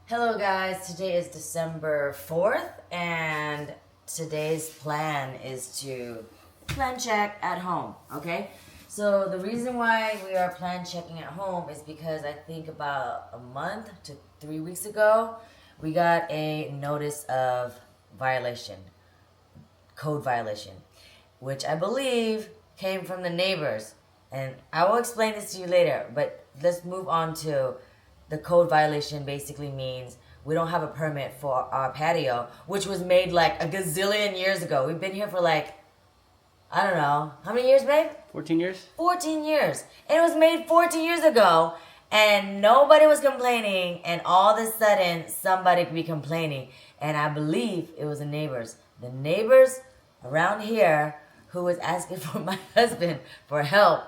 Hello guys, today is December 4th and today's plan is to plan check at home, okay? So the reason why we are plan checking at home is because I think about a month to 3 weeks ago, we got a notice of violation, code violation, which I believe came from the neighbors. And I will explain this to you later, but let's move on to the code violation. Basically means we don't have a permit for our patio, which was made like a gazillion years ago. We've been here for like, I don't know, how many years, babe? 14 years? 14 years. And it was made 14 years ago, and nobody was complaining, and all of a sudden, somebody could be complaining. And I believe it was the neighbors. The neighbors around here who was asking for my husband for help,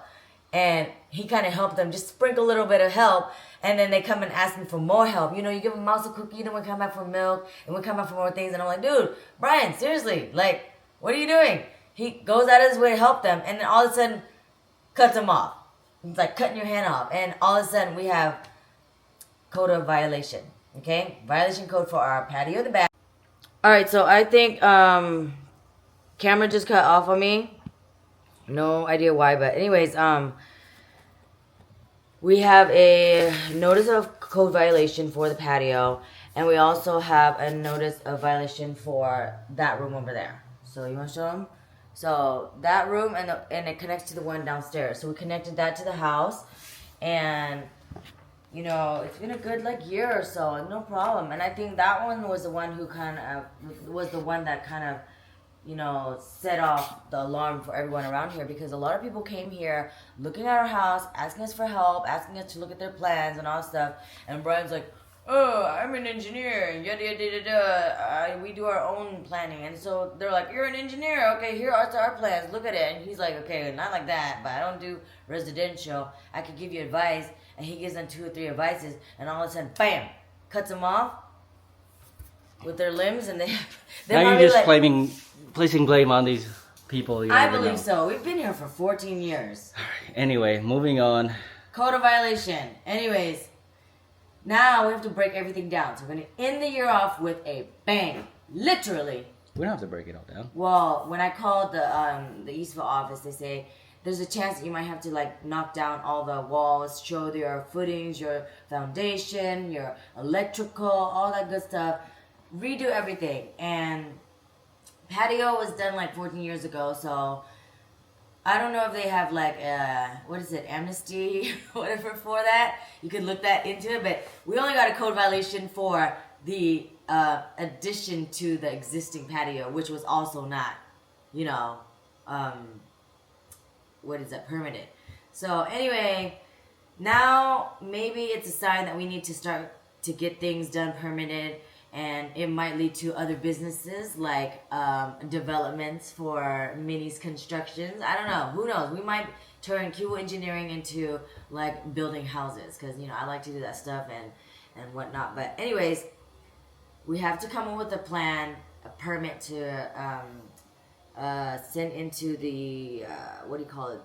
and he kind of helped them, just sprinkle a little bit of help, and then they come and ask me for more help. You know, you give a mouse a cookie, then we come back for milk, and we come back for more things, and I'm like, dude, Brian, seriously, like, what are you doing? He goes out of his way to help them, and then all of a sudden, cuts them off. It's like cutting your hand off, and all of a sudden, we have code of violation, okay? Violation code for our patio in the back. All right, so I think camera just cut off on me. No idea why, but anyways, we have a notice of code violation for the patio, and we also have a notice of violation for that room over there. So you want to show them? So that room and it connects to the one downstairs. So we connected that to the house, and you know, it's been a good like year or so, no problem. And I think that one was the one who kind of you know, set off the alarm for everyone around here, because a lot of people came here looking at our house, asking us for help, asking us to look at their plans and all that stuff. And Brian's like, oh, I'm an engineer, yada yada yada. We do our own planning. And so they're like, you're an engineer, okay, here are our plans, look at it. And he's like, okay, not like that, but I don't do residential. I could give you advice. And he gives them 2 or 3 advices, and all of a sudden, bam, cuts them off with their limbs, and now you're just like, placing blame on these people. I believe so. We've been here for 14 years. Anyway, moving on. Code of violation. Anyways, now we have to break everything down. So we're going to end the year off with a bang. Literally. We don't have to break it all down. Well, when I called the Eastville office, they say there's a chance that you might have to like knock down all the walls, show your footings, your foundation, your electrical, all that good stuff. Redo everything. And patio was done like 14 years ago, so I don't know if they have like amnesty whatever for that. You could look that into it, but we only got a code violation for the addition to the existing patio, which was also not, you know, permitted. So anyway, now maybe it's a sign that we need to start to get things done permitted. And it might lead to other businesses like developments for Minnie's constructions. I don't know. Who knows? We might turn Q engineering into like building houses, because you know I like to do that stuff and whatnot. But anyways, we have to come up with a plan, a permit to send into the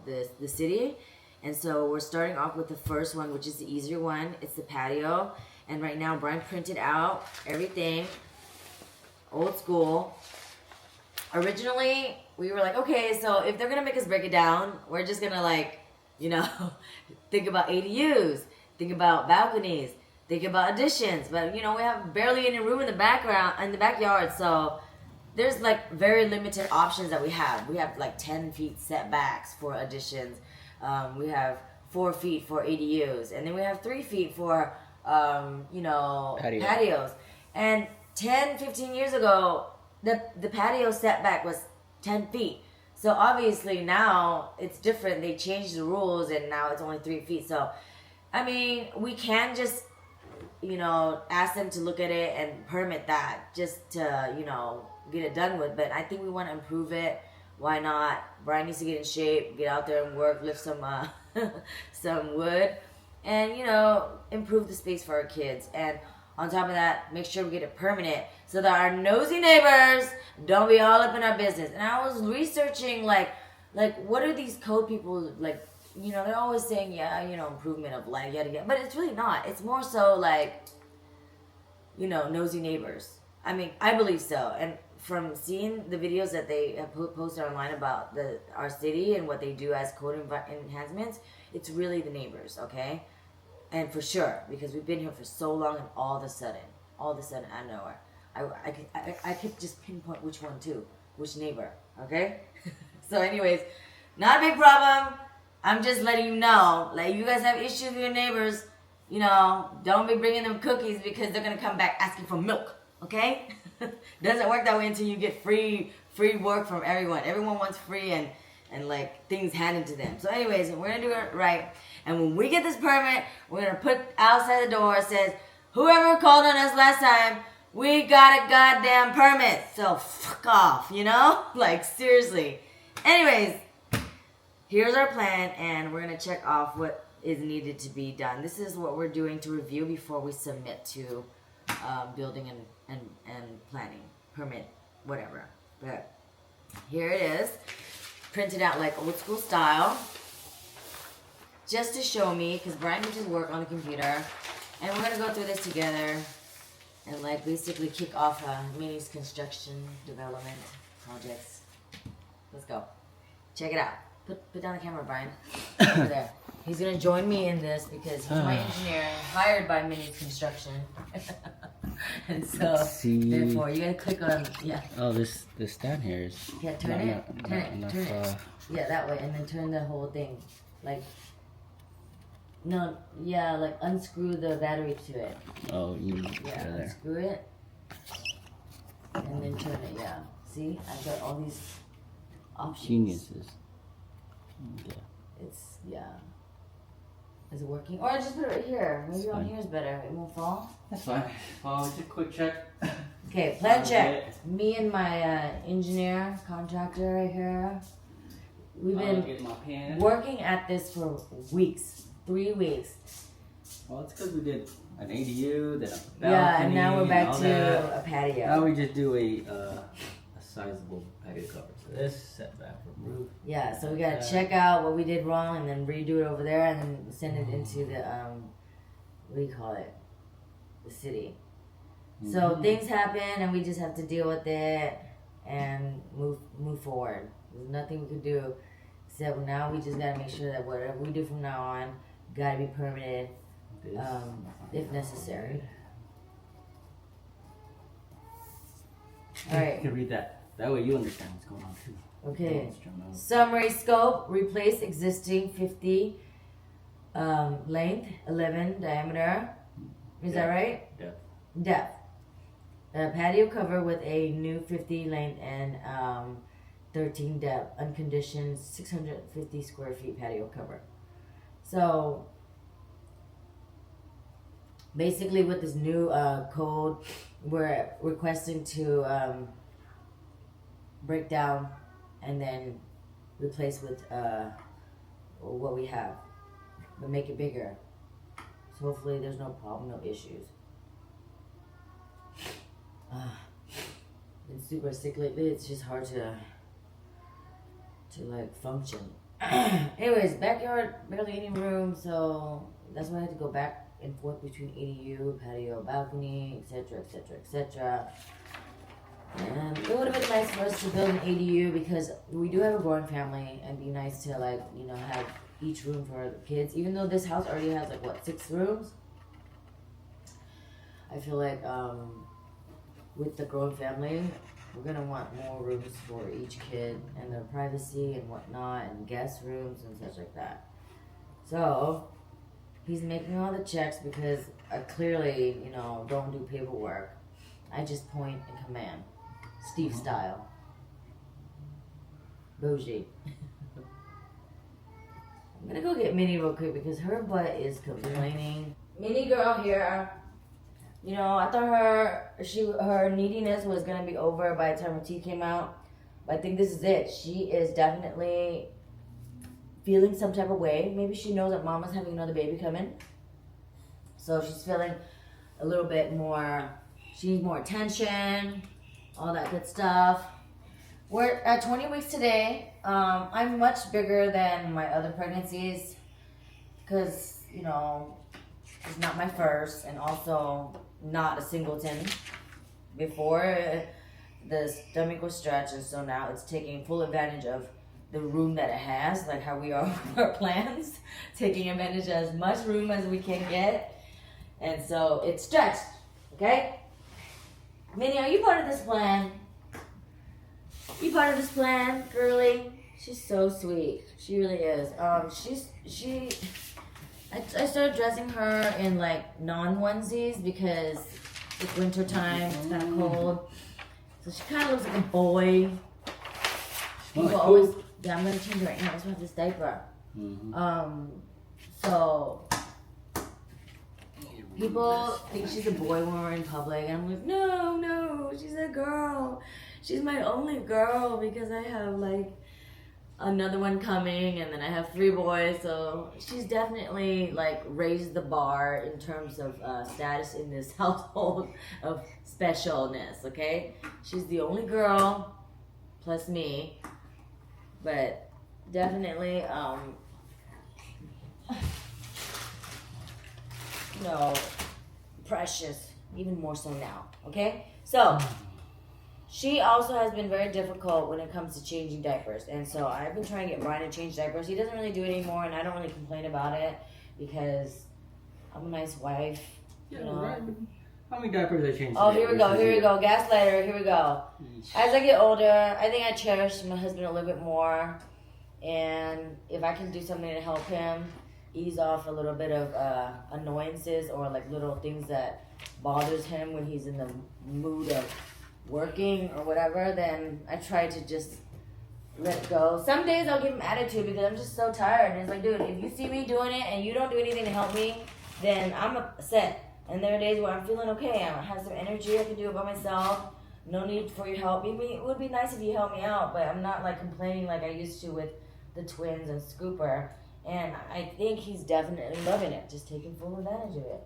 the city. And so we're starting off with the first one, which is the easier one. It's the patio. And right now, Brian printed out everything, old school. Originally, we were like, okay, so if they're going to make us break it down, we're just going to like, you know, think about ADUs, think about balconies, think about additions. But, you know, we have barely any room in the backyard. So there's like very limited options that we have. We have like 10 feet setbacks for additions. We have 4 feet for ADUs. And then we have 3 feet for patios. And 10, 15 years ago, the patio setback was 10 feet. So obviously now it's different. They changed the rules and now it's only 3 feet. So, I mean, we can just, you know, ask them to look at it and permit that just to, you know, get it done with. But I think we want to improve it. Why not? Brian needs to get in shape, get out there and work, lift some some wood. And, you know, improve the space for our kids. And on top of that, make sure we get it permanent so that our nosy neighbors don't be all up in our business. And I was researching, like what are these code people, like, you know, they're always saying, yeah, you know, improvement of life, yada, yada. But it's really not. It's more so, like, nosy neighbors. I mean, I believe so. And from seeing the videos that they have posted online about our city and what they do as code enhancements, it's really the neighbors, okay? And for sure, because we've been here for so long, and all of a sudden, out of nowhere, I could just pinpoint which one too, which neighbor, okay? So anyways, not a big problem. I'm just letting you know, like, you guys have issues with your neighbors, don't be bringing them cookies because they're gonna come back asking for milk, okay? Doesn't work that way until you get free work from everyone. Everyone wants free and like things handed to them. So anyways, we're gonna do it right. And when we get this permit, we're gonna put outside the door, it says, whoever called on us last time, we got a goddamn permit. So fuck off, Like, seriously. Anyways, here's our plan, and we're gonna check off what is needed to be done. This is what we're doing to review before we submit to building and planning, permit, whatever. But here it is, printed out like old school style, just to show me, because Brian can just work on the computer, and we're gonna go through this together and like basically kick off Minnie's construction development projects. Let's go. Check it out. Put down the camera, Brian. Over there. He's gonna join me in this because he's my engineer, hired by Minnie's Construction. And so, therefore, you gotta click on, Oh, this stand here is. Yeah, turn it. Yeah, that way, and then turn the whole thing, like. No, like unscrew the battery to it. Oh, you there. Unscrew it, and then turn it. Yeah. See, I've got all these options. Geniuses. It's Is it working? Or I just put it right here. Maybe on here is better. It won't fall. That's fine. Just a quick check. Okay, plan check. Me and my engineer, contractor right here. We've been working at this for weeks. 3 weeks. Well, it's because we did an ADU, then a balcony. Yeah, and now we're back to a patio. Now we just do a sizable patio cover. So this setback from roof. Yeah, so we gotta check out what we did wrong and then redo it over there and then send it into the what do you call it? The city. So things happen and we just have to deal with it and move forward. There's nothing we can do except now we just gotta make sure that whatever we do from now on gotta be permitted, if necessary. All right. You can read that. That way you understand what's going on too. Okay. Summary scope: replace existing 50 length, 11 diameter. Is that right? Depth. Patio cover with a new 50 length and 13 depth, unconditioned 650 square feet patio cover. So basically with this new code, we're requesting to break down and then replace with what we have, but make it bigger. So hopefully there's no problem, no issues. Been super sick lately. It's just hard to like function. Anyways, backyard, barely any room, so that's why I had to go back and forth between ADU, patio, balcony, etc., etc., etc. And it would have been nice for us to build an ADU because we do have a growing family, and it'd be nice to have each room for the kids. Even though this house already has 6 rooms, I feel like with the growing family, we're gonna want more rooms for each kid and their privacy and whatnot, and guest rooms and such like that. So he's making all the checks because I clearly, don't do paperwork. I just point and command, Steve style, bougie. I'm gonna go get Minnie real quick because her butt is complaining. Minnie girl here. I thought her neediness was gonna be over by the time her teeth came out, but I think this is it. She is definitely feeling some type of way. Maybe she knows that Mama's having another baby coming, so she's feeling a little bit more. She needs more attention, all that good stuff. We're at 20 weeks today. I'm much bigger than my other pregnancies because It's not my first, and also not a singleton. Before, the stomach was stretched, and so now it's taking full advantage of the room that it has, like how we are with our plans, taking advantage of as much room as we can get, and so it's stretched. Okay, Minnie, are you part of this plan? You part of this plan, girly? She's so sweet. She really is. I started dressing her in like non-onesies because it's winter time. It's kind of cold, so she kind of looks like a boy. People always, yeah, I'm gonna change it right now. I just want this diaper. So people think she's a boy when we're in public, and I'm like, no, she's a girl. She's my only girl because I have like another one coming, and then I have 3 boys. So she's definitely like raised the bar in terms of status in this household of specialness. Okay, she's the only girl plus me, but definitely precious, even more so now. Okay, so she also has been very difficult when it comes to changing diapers, and so I've been trying to get Brian to change diapers. He doesn't really do it anymore, and I don't really complain about it because I'm a nice wife. Yeah, right. How many diapers I changed? Oh, here we go. Gaslighter. Here we go. As I get older, I think I cherish my husband a little bit more, and if I can do something to help him ease off a little bit of annoyances or like little things that bothers him when he's in the mood of working or whatever, then I try to just let it go. Some days I'll give him attitude because I'm just so tired, and it's like, dude, if you see me doing it and you don't do anything to help me, then I'm upset. And there are days where I'm feeling okay, I have some energy, I can do it by myself, no need for your help. It would be nice if you helped me out, but I'm not like complaining like I used to with the twins and Scooper, and I think he's definitely loving it, just taking full advantage of it.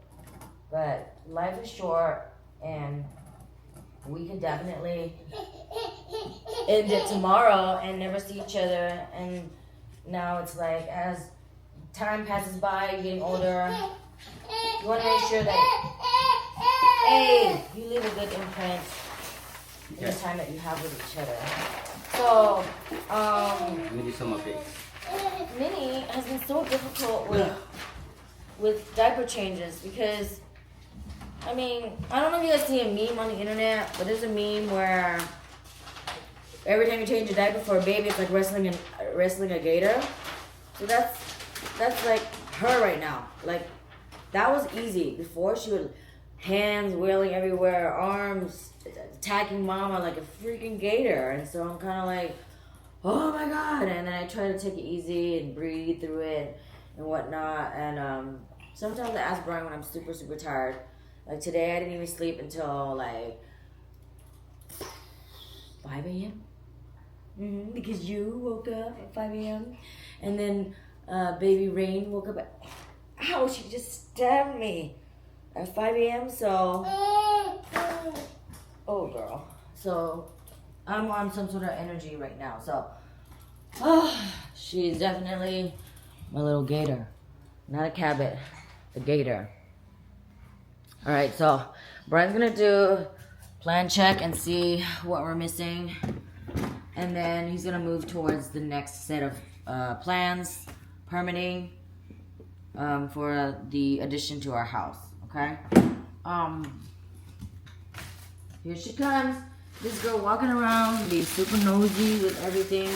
But life is short, and we could definitely end it tomorrow and never see each other. And now it's like, as time passes by, you're getting older, you want to make sure that, hey, you leave a good imprint in the time that you have with each other. So, let me do some updates. Minnie has been so difficult with diaper changes because, I mean, I don't know if you guys see a meme on the internet, but there's a meme where every time you change a diaper for a baby, it's like wrestling a gator. So that's like her right now. Like, that was easy. Before, she would hands wailing everywhere, arms attacking mama like a freaking gator. And so I'm kind of like, oh my god. And then I try to take it easy and breathe through it and whatnot. And sometimes I ask Brian when I'm super, super tired. Like today, I didn't even sleep until like 5 a.m. Because you woke up at 5 a.m. And then baby Rain woke up at, ow, she just stabbed me at 5 a.m. So, oh girl. So, I'm on some sort of energy right now. So, she's definitely my little gator. Not a cabot, a gator. Alright, so Brian's gonna do plan check and see what we're missing. And then he's gonna move towards the next set of plans, permitting, for the addition to our house. Okay? Here she comes. This girl walking around, being super nosy with everything.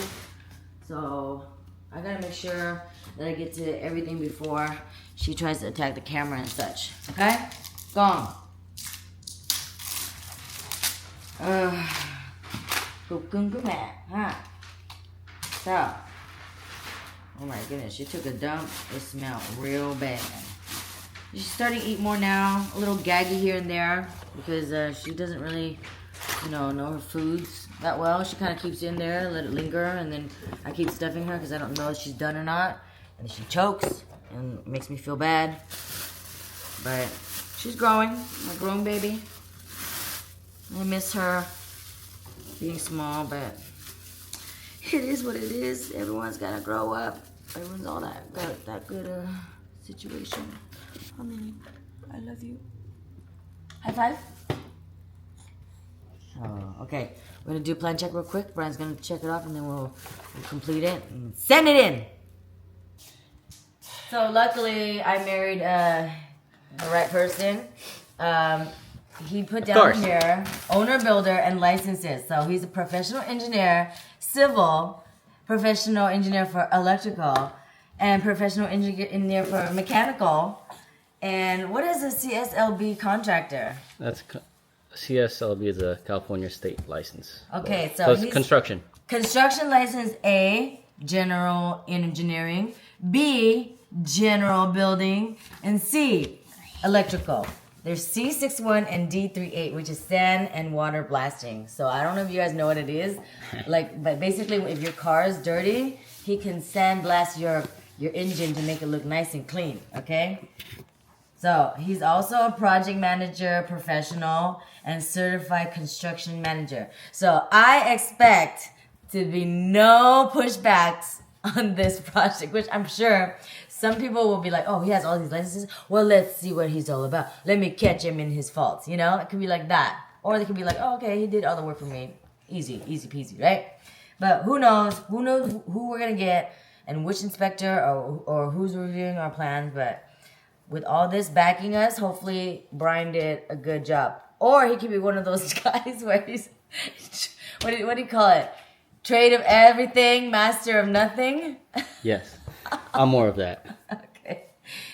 So I gotta make sure that I get to everything before she tries to attack the camera and such. Okay? Go on. Huh? So, oh my goodness, she took a dump. It smelled real bad. She's starting to eat more now. A little gaggy here and there because she doesn't really, know her foods that well. She kind of keeps it in there, let it linger, and then I keep stuffing her because I don't know if she's done or not. And she chokes and it makes me feel bad. But she's growing, a grown baby. I miss her being small, but it is what it is. Everyone's gotta grow up. Everyone's all that got that good situation. Hi, Minnie. I love you. High five. Oh, okay. We're gonna do a plan check real quick. Brian's gonna check it off and then we'll complete it and send it in. So luckily I married the right person. He put down here owner, builder, and licenses. So he's a professional engineer, civil, professional engineer for electrical, and professional engineer for mechanical. And what is a CSLB contractor? CSLB is a California state license. Okay, so it's construction. Construction license A, general engineering, B, general building, and C, electrical. There's C61 and D38, which is sand and water blasting. So I don't know if you guys know what it is. But basically if your car is dirty, he can sandblast your engine to make it look nice and clean, okay? So he's also a project manager, professional, and certified construction manager. So I expect to be no pushbacks on this project, which I'm sure some people will be like, oh, he has all these licenses. Well, let's see what he's all about. Let me catch him in his faults. You know, it could be like that. Or they could be like, oh, okay, he did all the work for me. Easy peasy, right? But who knows who we're going to get and which inspector or who's reviewing our plans. But with all this backing us, hopefully Brian did a good job. Or he could be one of those guys where he's, what do you call it? Trade of everything, master of nothing? Yes. I'm more of that. Okay.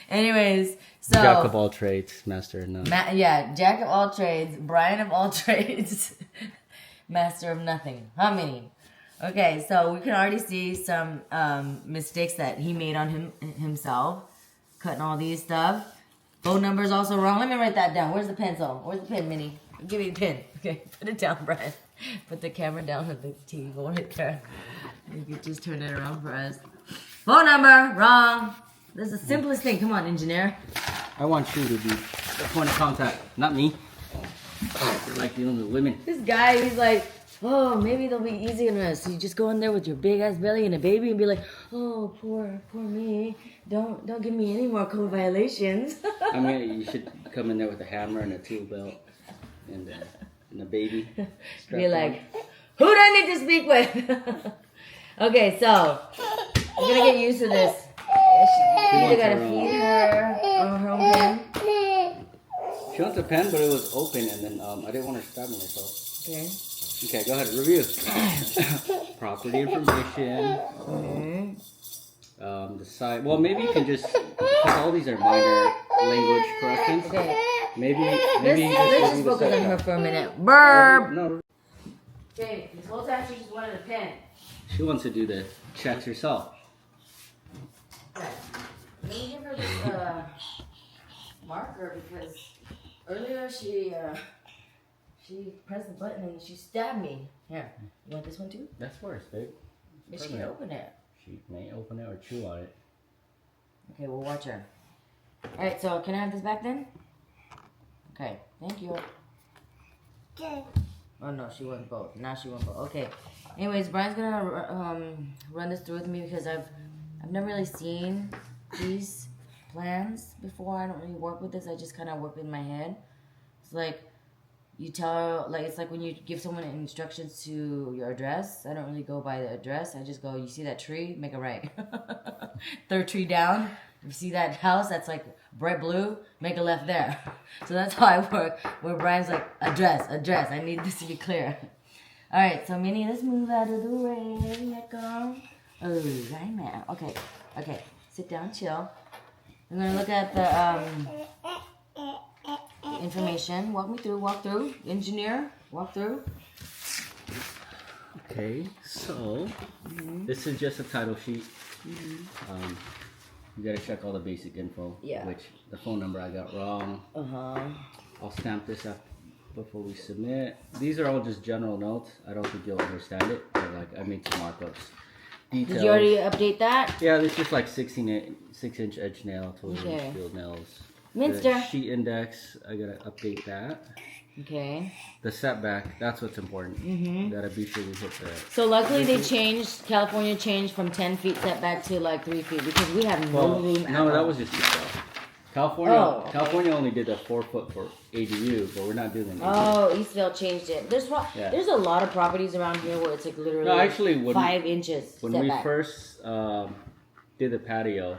Anyways, so... Jack of all trades, master of none. Jack of all trades, Brian of all trades, master of nothing. How many? Okay, so we can already see some mistakes that he made on himself. Cutting all these stuff. Phone number is also wrong. Let me write that down. Where's the pencil? Where's the pen, Minnie? Give me the pen. Okay, put it down, Brian. Put the camera down with the TV right there. You could just turn it around for us. Phone number, wrong. This is the simplest thing. Come on, engineer. I want you to be the point of contact, not me. Oh, you're like dealing with women. This guy, he's like, oh, maybe they'll be easy on us. So you just go in there with your big ass belly and a baby and be like, oh, poor me. Don't give me any more code violations. I mean, you should come in there with a hammer and a tool belt and a baby. Be like, who do I need to speak with? Okay, so we're gonna get used to this. She either gotta feed her own pen. She wants a pen, but it was open, and then I didn't want her stabbing herself. Okay. Okay, go ahead. Review. Property information. The site. Well, maybe you can just, because all these are minor language corrections. Okay. Maybe let's just focus on her for a minute. Burp. No. Okay, this whole time she just wanted a pen. She wants to do the checks herself. Right. Let me give her this marker because earlier she pressed the button and she stabbed me. Here, you want this one too? That's worse, babe. But she can open it. She may open it or chew on it. Okay, we'll watch her. Alright, so can I have this back then? Okay, thank you. Okay. Oh no, she wants both. Now she wants both. Okay. Anyways, Brian's gonna run this through with me because I've never really seen these plans before. I don't really work with this. I just kind of work in my head. It's like you tell, like it's like when you give someone instructions to your address. I don't really go by the address. I just go, you see that tree? Make a right. Third tree down. If you see that house that's like bright blue, make a left there. So that's how I work. Where Brian's like, address. I need this to be clear. All right, so Minnie, let's move out of the way. Let go. Oh, right now. Okay. Sit down, chill. I'm gonna look at the information. Walk through. Engineer, walk through. Okay, so this is just a title sheet. You gotta check all the basic info. Yeah. Which the phone number I got wrong. I'll stamp this up before we submit. These are all just general notes. I don't think you'll understand it. But like I made some markups. Details. Did you already update that? Yeah, it's just like 6-inch edge nail, 12-inch Okay. field nails. Minster. The sheet index, I gotta update that. Okay. The setback, that's what's important. You gotta be sure we hit that. So luckily California changed from 10 feet setback to like 3 feet because we have no room at No, that all. was just 12. California only did a 4 foot for ADU, but we're not doing an ADU. Oh, Eastville changed it. There's a lot of properties around here where it's like literally No, actually, 5 inches when setback. we first did the patio,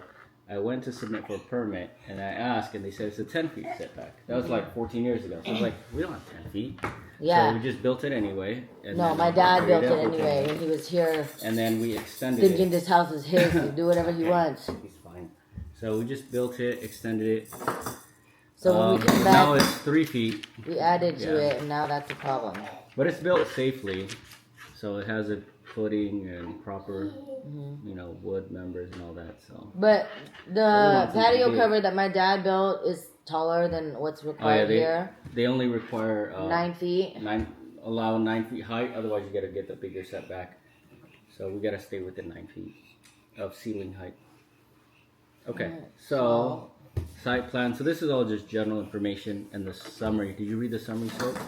I went to submit for a permit, and I asked, and they said it's a 10 feet setback. That was like 14 years ago. So I was like, we don't have 10 feet. Yeah. So we just built it anyway. And No, then my dad built it with anyway when he was here. And then we extended Thinking it. this house is his, to do whatever he wants. He's fine. So we just built it, extended it. So when we came now back, it's 3 feet. we added to it, and now that's a problem. But it's built safely. So it has a footing and proper, wood members and all that. So. But the patio big. cover that my dad built is taller than what's required here. They only require 9 feet. Allow 9 feet height. Otherwise, you got to get the bigger setback. So we got to stay within 9 feet of ceiling height. Okay, so site plan. So this is all just general information and the summary. Did you read the summary, Soap?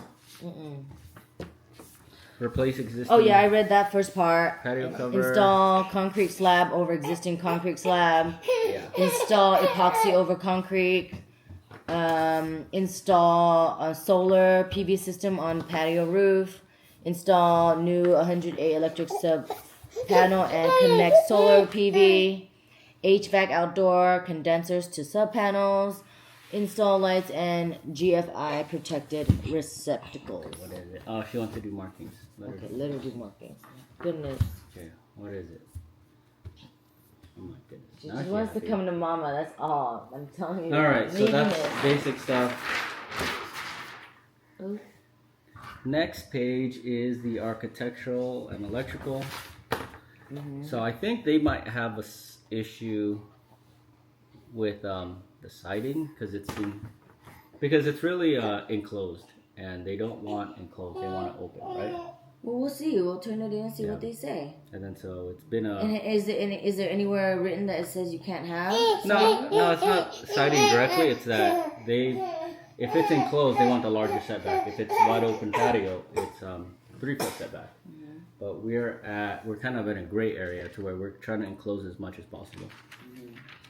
Replace existing. Oh yeah, I read that first part. Patio cover. Install concrete slab over existing concrete slab. Yeah. Install epoxy over concrete. Install a solar PV system on patio roof. Install new 100A electric sub panel and connect solar PV. HVAC outdoor condensers to sub panels. Install lights and GFI protected receptacles. What is it? Oh, she wants to do markings. Okay, let her do markings. Goodness. Okay, what is it? Oh my goodness. She just wants to come to mama, that's all. I'm telling you. Alright, so that's basic stuff. Ooh. Next page is the architectural and electrical. So I think they might have a issue with the siding because it's really enclosed, and they don't want enclosed, they want it open, right? Well, we'll see. We'll turn it in and see what they say. And then so it's been a. And is there anywhere written that it says you can't have? No, it's not siding directly. It's that if it's enclosed, they want the larger setback. If it's wide open patio, it's 3 foot setback. But we're kind of in a gray area to where we're trying to enclose as much as possible.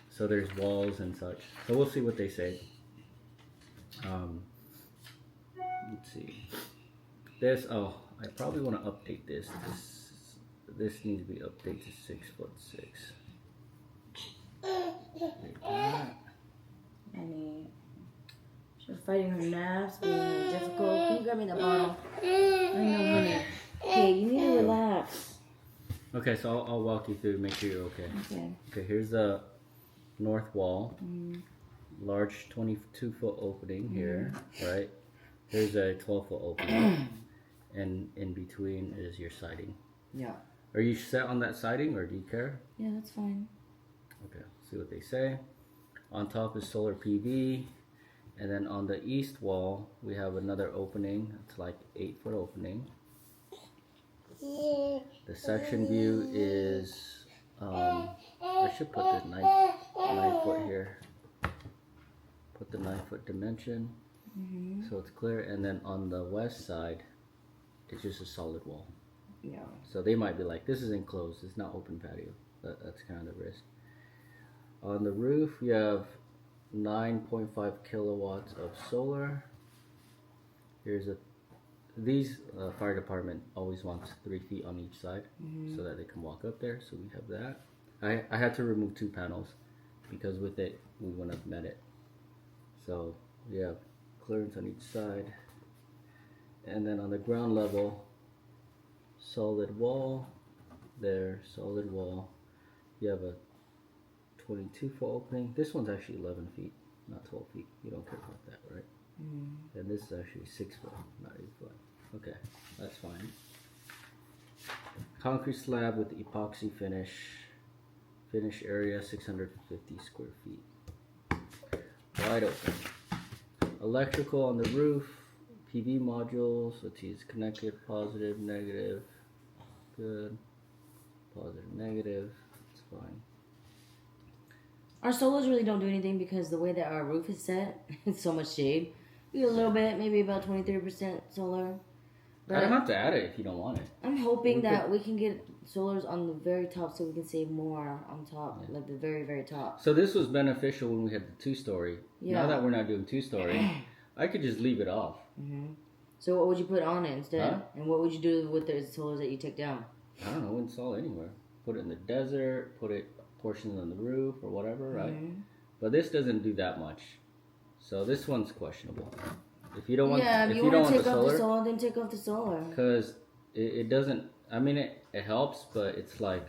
So there's walls and such. So we'll see what they say. Let's see. I probably want to update this. This needs to be updated to 6'6". Minnie, she's fighting her naps, being difficult. Can you grab me the bottle? I know, honey. Okay, you need to relax. Okay, so I'll walk you through, make sure you're okay. Okay, here's the north wall. Large 22-foot opening here, right? Here's a 12-foot opening. And in between is your siding. Yeah. Are you set on that siding, or do you care? Yeah, that's fine. Okay, see what they say. On top is solar PV. And then on the east wall, we have another opening. It's like 8-foot opening. The section view is, I should put the 9 foot here. Put the 9 foot dimension. So it's clear. And then on the west side, it's just a solid wall. Yeah. So they might be like, this is enclosed, it's not open patio. That's kind of the risk. On the roof, we have 9.5 kilowatts of solar. These fire department always wants 3 feet on each side so that they can walk up there. So we have that. I had to remove 2 panels because with it, we wouldn't have met it. So we have clearance on each side. And then on the ground level, solid wall, solid wall. You have a 22-foot opening. This one's actually 11 feet, not 12 feet. You don't care about that, right? And this is actually 6 foot, not 8 foot. Okay, that's fine. Concrete slab with epoxy finish. Finish area 650 square feet. Wide open. Electrical on the roof. PV modules. Let's see, it's connected. Positive, negative. Good. Positive, negative. It's fine. Our solars really don't do anything because the way that our roof is set, it's so much shade. We get a little bit, maybe about 23% solar. I don't have to add it if you don't want it. I'm hoping that we can get solars on the very top so we can save more on top, like the very, very top. So this was beneficial when we had the 2-story. Yeah. Now that we're not doing 2-story, I could just leave it off. So what would you put on it instead? Huh? And what would you do with the solars that you take down? I don't know, install anywhere. Put it in the desert, put it portions on the roof or whatever, right? But this doesn't do that much. So this one's questionable. If you don't want, if you don't want take off the solar, then take off the solar. Because it doesn't. I mean, it helps, but it's like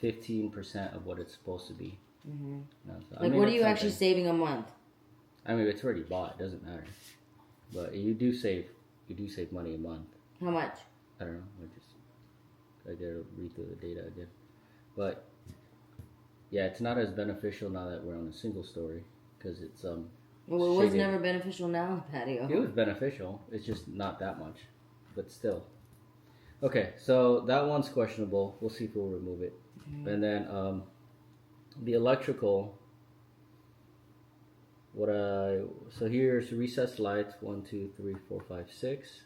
15% of what it's supposed to be. No, so, Like, what are you actually saving a month? I mean, it's already bought. It doesn't matter. But you do save money a month. How much? I don't know. I gotta read through the data again. But yeah, it's not as beneficial now that we're on a single story because it's Well, it was never beneficial now on the patio. It was beneficial. It's just not that much, but still. Okay, so that one's questionable. We'll see if we'll remove it. And then the electrical. So here's recessed lights 1, 2, 3, 4, 5, 6.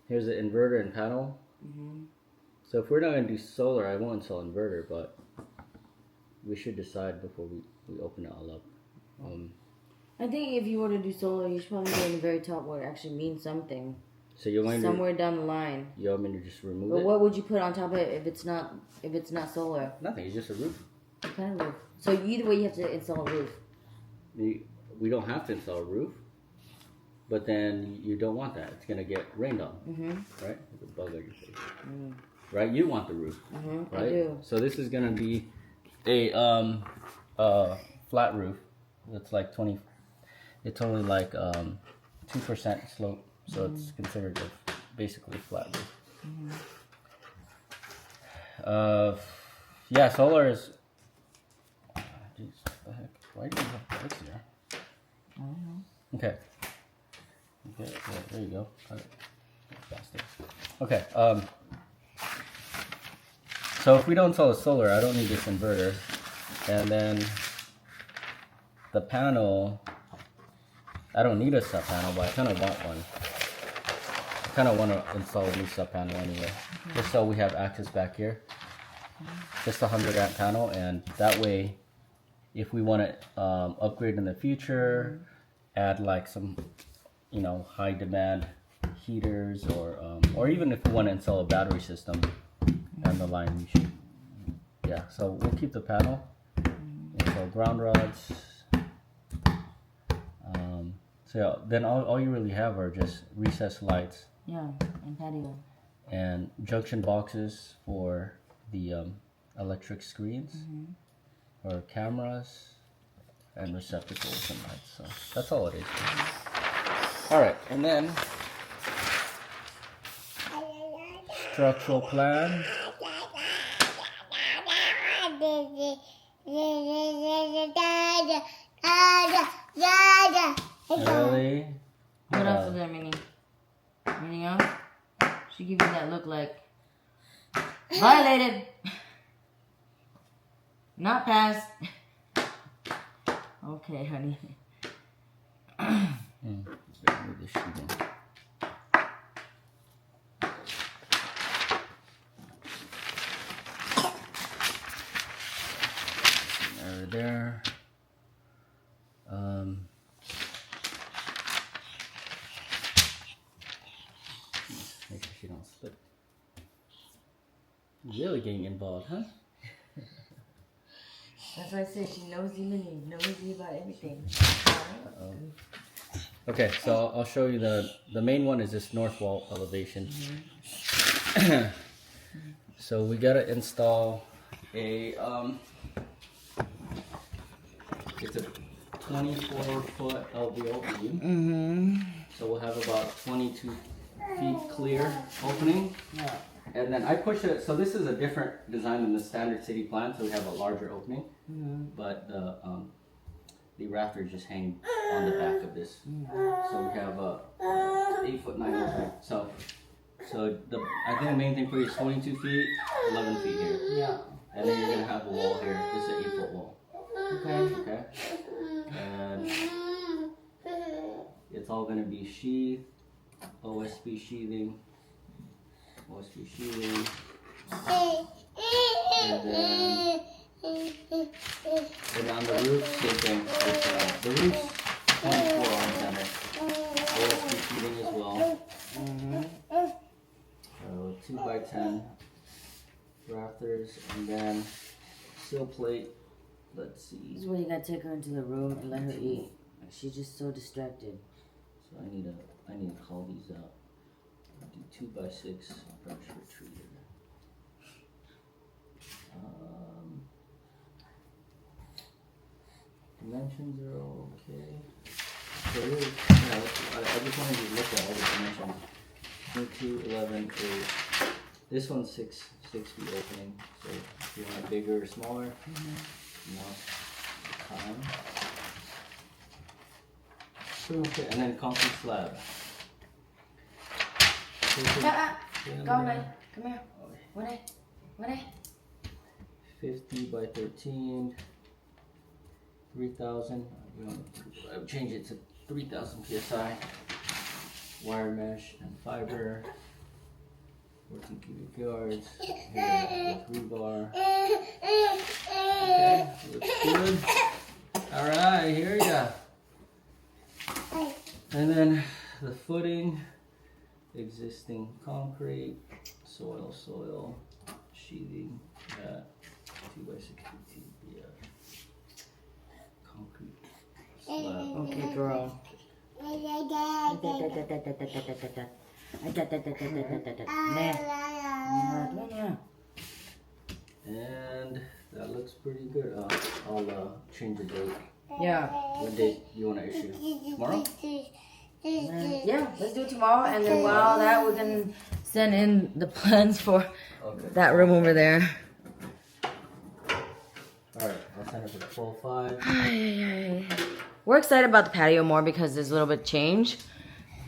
Here's the inverter and panel. So if we're not gonna do solar, I won't install inverter, but we should decide before we open it all up. I think if you were to do solar, you should probably go in the very top where it actually means something. So you want somewhere down the line. You want me to just remove it? But what would you put on top of it if it's not solar? Nothing. It's just a roof. What kind of roof? So either way, you have to install a roof. We don't have to install a roof, but then you don't want that. It's gonna get rained on, right? There's a bug on your face, right? You want the roof, right? I do. So this is gonna be a flat roof. That's like 20. It's only like 2% slope, so it's considered basically a flat roof. Yeah, solar is. Jeez, what the heck? Why do you have lights here? I don't know. Okay. Okay, yeah, there you go. Faster. Okay. So if we don't install a solar, I don't need this inverter, and then the panel. I don't need a sub panel, but I kind of want one. I kind of want to install a new sub panel anyway, just so we have access back here. Just a 100 amp panel, and that way, if we want to upgrade in the future, add like some, high demand heaters, or even if we want to install a battery system down the line, we should. Yeah, so we'll keep the panel. Install ground rods. So yeah, then all you really have are just recessed lights. Yeah, and patio. And junction boxes for the electric screens, or cameras, and receptacles and lights. So that's all it is. All right, and then structural plan. Really? What else is there, Minnie? Anything else? She give you that look like violated, not passed. Okay, honey. Move this sheet in. There. Make sure she don't slip. Really getting involved, huh? That's why I say she knows you, Minnie. Knows you about everything. Okay, so I'll show you the main one is this north wall elevation. So we gotta install a it's a 24-foot LVL beam. So we'll have about 22 feet clear opening. Yeah. And then I push it, so this is a different design than the standard city plan, so we have a larger opening. But the rafters just hang on the back of this. So we have a 8'9" opening. So I think the main thing for you is 22 feet, 11 feet here. Yeah. And then you're gonna have a wall here. This is an 8-foot wall. Okay. Okay. And all gonna be sheath, OSB sheathing, and then on the roof, same thing. The roof's 24 on center. OSB sheathing as well. 2x10 rafters, and then sill plate. Let's see. This is where you gotta take her into the room and let her eat. She's just so distracted. So I need to call these out. I'll do 2x6 brush retriever. Dimensions are okay. So here, I just wanted to look at all the dimensions. 22, 11, 8. This one's 6 feet opening. So if you want it bigger or smaller, time. Okay, and then concrete slab. Go away. Come here. What? 50 by 13. 3,000. I would change it to 3,000 psi. Wire mesh and fiber. 14 cubic yards. Here with rebar. Okay, looks good. All right, here you go. And then the footing, existing concrete, soil, sheathing, 2x62, concrete slab. Okay, girl. And that looks pretty good. I'll change the date. Yeah. What date do you want to issue? Tomorrow? Yeah, let's do it tomorrow, and then while that we can send in the plans for that room over there. Alright, I'll send it for 12.5. We're excited about the patio more because there's a little bit of change.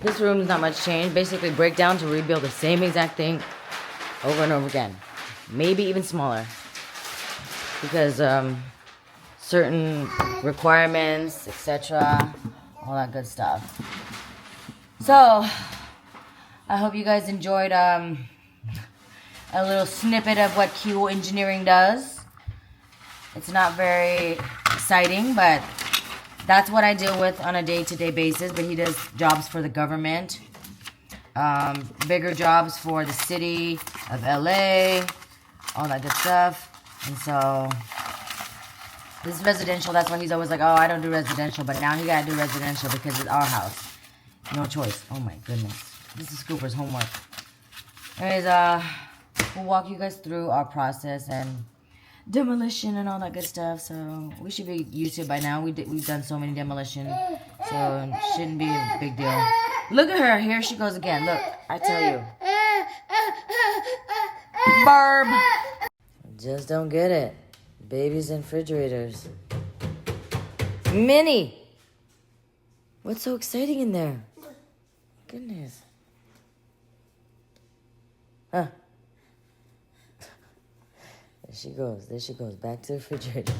This room is not much change. Basically break down to rebuild the same exact thing over and over again. Maybe even smaller. Because certain requirements, etc. All that good stuff. So, I hope you guys enjoyed a little snippet of what Q Engineering does. It's not very exciting, but that's what I deal with on a day-to-day basis. But he does jobs for the government, bigger jobs for the city of LA, all that good stuff. And so this is residential. That's why he's always like, oh, I don't do residential. But now he got to do residential because it's our house. No choice. Oh, my goodness. This is Cooper's homework. Anyways, we'll walk you guys through our process and demolition and all that good stuff. So we should be used to it by now. We've done so many demolition. So it shouldn't be a big deal. Look at her. Here she goes again. Look, I tell you. Barb. Just don't get it. Babies and refrigerators. Minnie! What's so exciting in there? Goodness. Huh. There she goes. There she goes. Back to the refrigerator.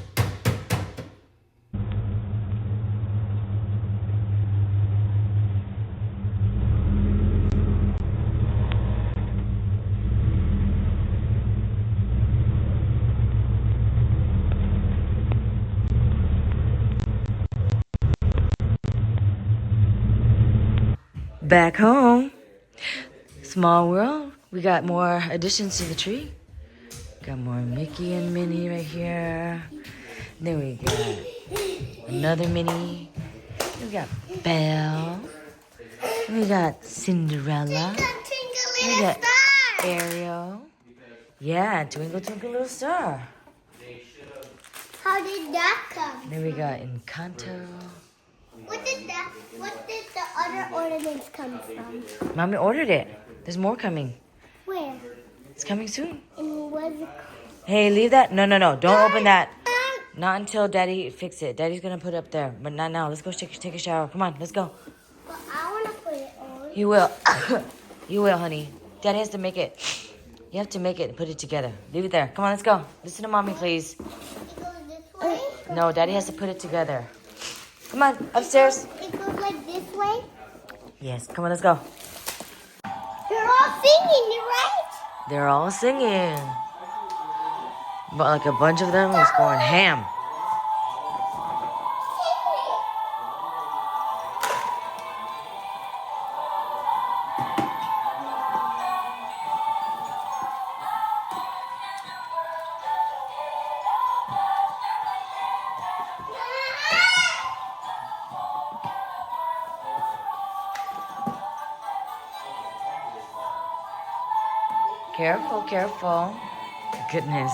Back home. Small world. We got more additions to the tree. Got more Mickey and Minnie right here. Then we got another Minnie. We got Belle. We got Cinderella. We got Ariel. Yeah, Twinkle Twinkle Little Star. How did that come? Then we got Encanto. Where did the other ornaments come from? Mommy ordered it. There's more coming. Where? It's coming soon. And where's it? Hey, leave that. No. Don't open that. Not until Daddy fix it. Daddy's going to put it up there. But not now. Let's go take a shower. Come on, let's go. But I want to put it on. You will. You will, honey. Daddy has to make it. You have to make it and put it together. Leave it there. Come on, let's go. Listen to Mommy, please. It goes this way? No, Daddy has to put it together. Come on, upstairs. It goes like this way? Yes, come on, let's go. They're all singing, right? They're all singing. But like a bunch of them is going ham. Careful, careful. Goodness.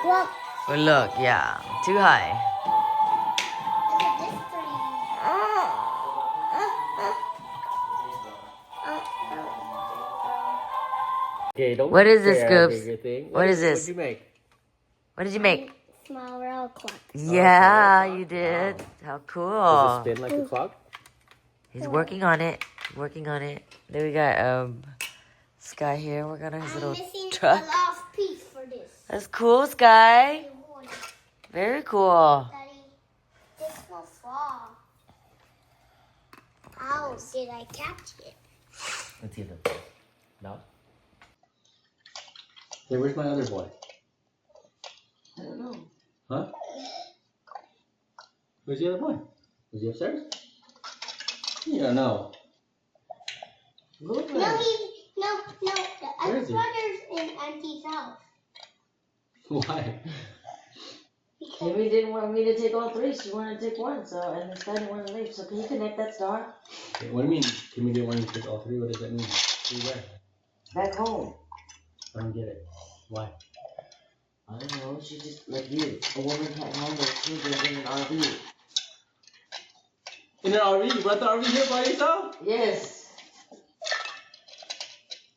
Look. But look, yeah, too high. Look at this tree. Okay, don't What is this, stare at Scoops? everything. What is this? What'd you make? What did you make? Small round clock. Yeah, you did. How Does cool. it spin like a clock? He's working on it. Working on it. Then we got Sky here. We're gonna his I'm little missing truck. a last piece for this. That's cool, Sky. Very cool. Daddy, this will fall. How did I catch it? Let's see the no. Hey, where's my other boy? I don't know. Huh? Where's the other boy? Is he upstairs? You don't know. No, no. The Where other is he? brother's in Auntie's house. Why? Amy didn't want me to take all three. She wanted to take one. So, and this guy didn't want to leave. So, can you connect that star? Okay, what do you mean? Kimmy didn't want you to take all three? What does that mean? Three where? Back home. I don't get it. Why? I don't know. She's just like you. A woman can't handle children in an RV. In an RV? You brought the RV here by yourself? Yes.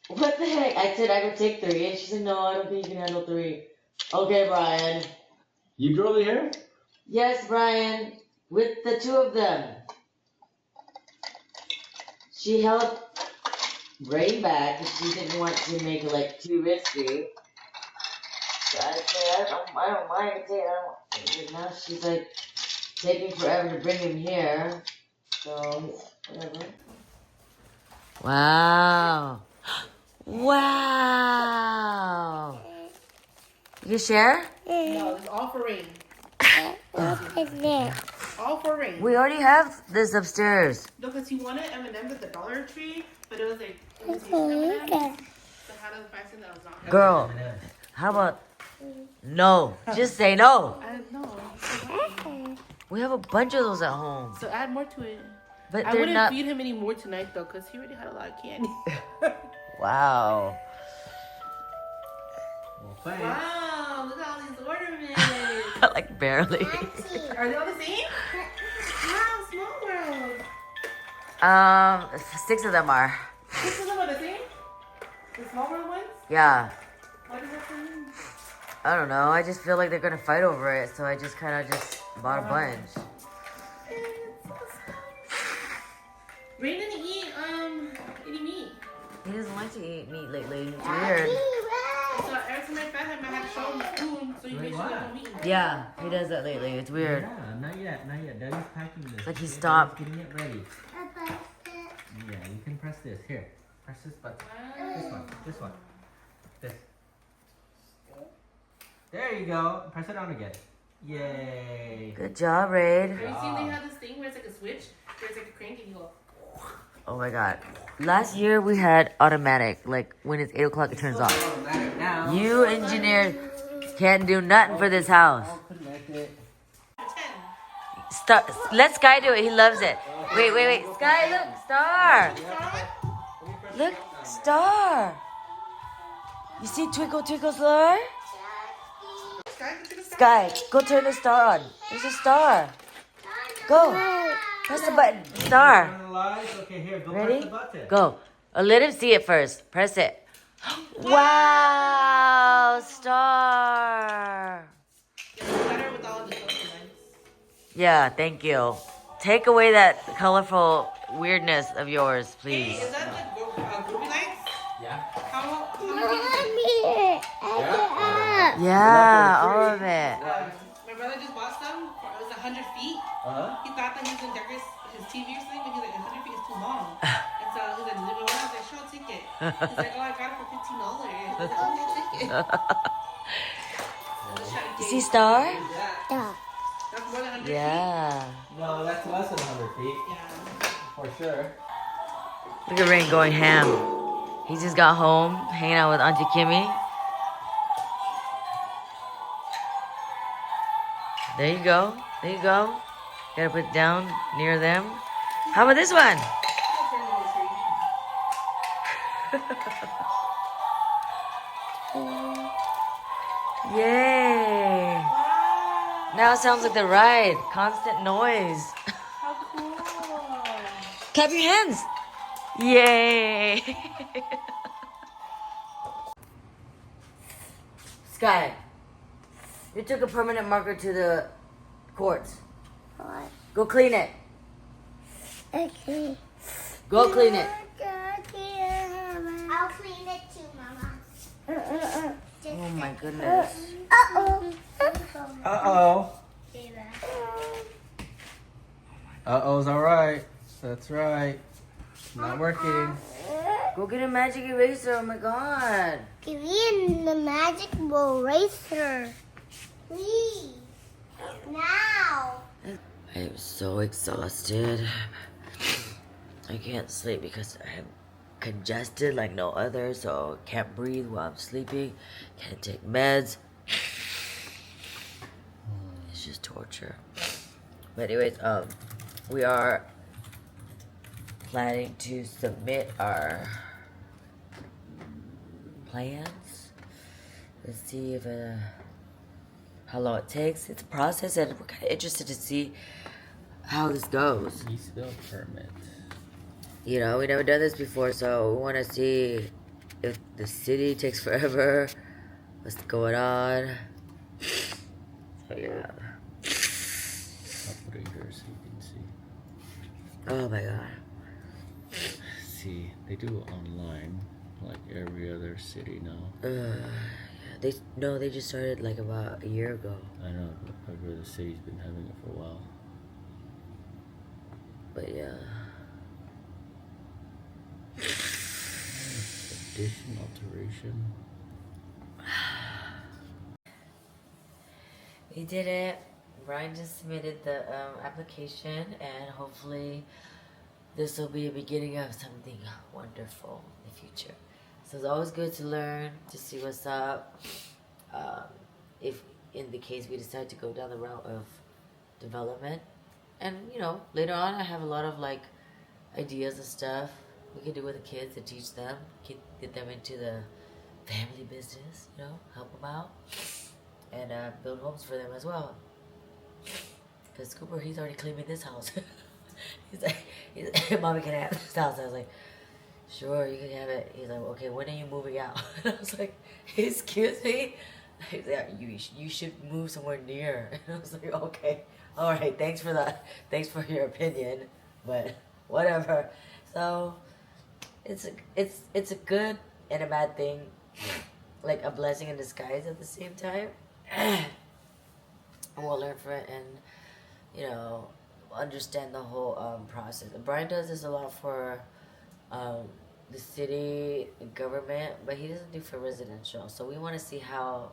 What the heck? I said I would take three, and she said, no, I don't think you can handle three. Okay, Brian. You drove it here? Yes, Brian. With the two of them. She held Ray back because she didn't want to make it like too risky. So I said, I don't mind. And now she's like taking forever to bring him here. So, whatever. Wow. Wow. You share? No, it's all for rain. What is this? All for rain. We already have this upstairs. No, because he wanted M&M's at the Dollar Tree, but it was like, it was these M&M's. So how does the find something that was not M&M's? Girl, how about no? Just say no. I don't know. We have a bunch of those at home. So add more to it. But I they're wouldn't not. feed him any more tonight, though, because he already had a lot of candy. Wow. Well, thanks. Wow, look at all these ornaments. Like barely. Are they all the same? Wow, small world. 6 of them are. 6 of them are the same? The small world ones? Yeah. What does that mean? I don't know. I just feel like they're gonna fight over it, so I just kind of just bought a bunch. Ray didn't eat any meat. He doesn't like to eat meat lately. It's weird. So every time I fed him, I had to show him the food, so you make sure they don't eat. Yeah, he does that lately. It's weird. Yeah, not yet. Daddy's packing this. Like he stopped. Getting it ready. Yeah, you can press this. Here, press this button. This one. This. There you go. Press it on again. Yay. Good job, Raid. Have you seen they have this thing where it's like a switch? Where it's like a crank and you go. Oh my god. Last year we had automatic. Like when it's 8 o'clock, it turns off. Now. You engineers can't do nothing for this house. I'll connect it. 10. Let Sky do it. He loves it. Wait. Sky, look. Star. Look. Star. You see Twinkle Twinkle Star? Sky, go turn the star on. There's a star. Go. Press the button. Star. Okay, here, go Ready? press the button. Go. Let him see it first. Press it. Wow. Star. It's better with all of the filter lines. Yeah, thank you. Take away that colorful weirdness of yours, Hey, please. is that the groovy lights? Yeah. How Yeah, all of it. my brother just bought some. It was 100 feet. He thought that he was gonna decorate his TV or something, but he's like, 100 feet is too long. And so he's like, deliver one. I was like, show a ticket. He's like, oh, I got it for $15. I was like, okay, ticket. You see Star? Yeah. That's more than 100 feet. Yeah. No, that's less than 100 feet. Yeah. For sure. Look at Rain going ham. He just got home, hanging out with Auntie Kimmy. There you go. There you go. Gotta put it down near them. How about this one? Yay! Wow. Now it sounds like the ride. Constant noise. How cool. Clap your hands. Yay! Sky, you took a permanent marker to the courts. What? Go clean it. Okay. Go clean it. I'll clean it too, Mama. Oh my goodness. Uh-oh. Uh-oh. Uh-oh's alright. That's right. Not working. Go get a magic eraser. Oh my god. Give me the magic eraser. Please. Now. I am so exhausted. I can't sleep because I'm congested like no other, so can't breathe while I'm sleeping. Can't take meds. It's just torture. But anyways, we are planning to submit our plans. Let's see if how long it takes. It's a process, and we're kind of interested to see how this goes. East Bill permit. You know, we never done this before, so we want to see if the city takes forever. What's going on? So yeah. I'll put it here so you can see. Oh my god. See, they do it online, like every other city now. They just started like about a year ago. I know, but every other city's been having it for a while. But yeah. Addition, alteration. We did it. Brian just submitted the application, and hopefully this will be a beginning of something wonderful in the future. So it's always good to learn, to see what's up. If in the case we decide to go down the route of development. And, you know, later on I have a lot of like ideas and stuff we can do with the kids to teach them, get them into the family business, you know, help them out. And build homes for them as well. Because Cooper, he's already claiming this house. he's like, Mommy, can I have this house? I was like, sure, you can have it. He's like, okay, when are you moving out? And I was like, excuse me? He's like, you should move somewhere near. And I was like, okay, all right, thanks for your opinion, but whatever. So it's a good and a bad thing, like a blessing in disguise at the same time. And we'll learn from it, and you know, understand the whole process. And Brian does this a lot for the city government, but he doesn't do for residential. So we want to see how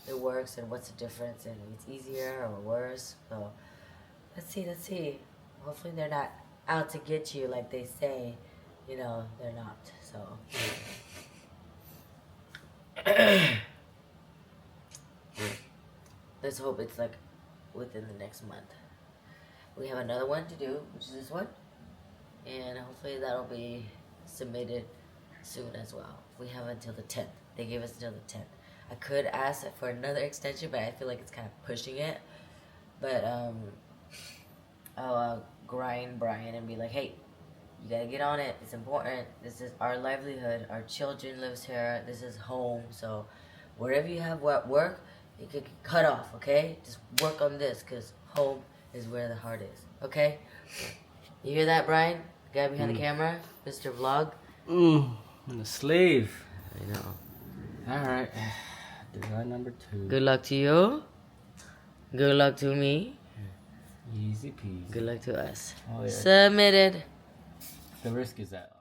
it works and what's the difference, and if it's easier or worse. So let's see. Hopefully they're not out to get you like they say. You know, they're not. So. Let's hope it's like within the next month. We have another one to do, which is this one, and hopefully that'll be submitted soon as well. We have until the 10th. They gave us until the 10th. I could ask for another extension, but I feel like it's kind of pushing it. But I'll grind Brian and be like, hey, you gotta get on it. It's important. This is our livelihood. Our children lives here. This is home. So wherever you have work, you can cut off, okay? Just work on this, because home is where the heart is, okay? You hear that, Brian? The guy behind the camera? Mr. Vlog? In the sleeve. I know. Alright. Design number 2. Good luck to you. Good luck to me. Easy peasy. Good luck to us. Oh, yeah. Submitted. The risk is that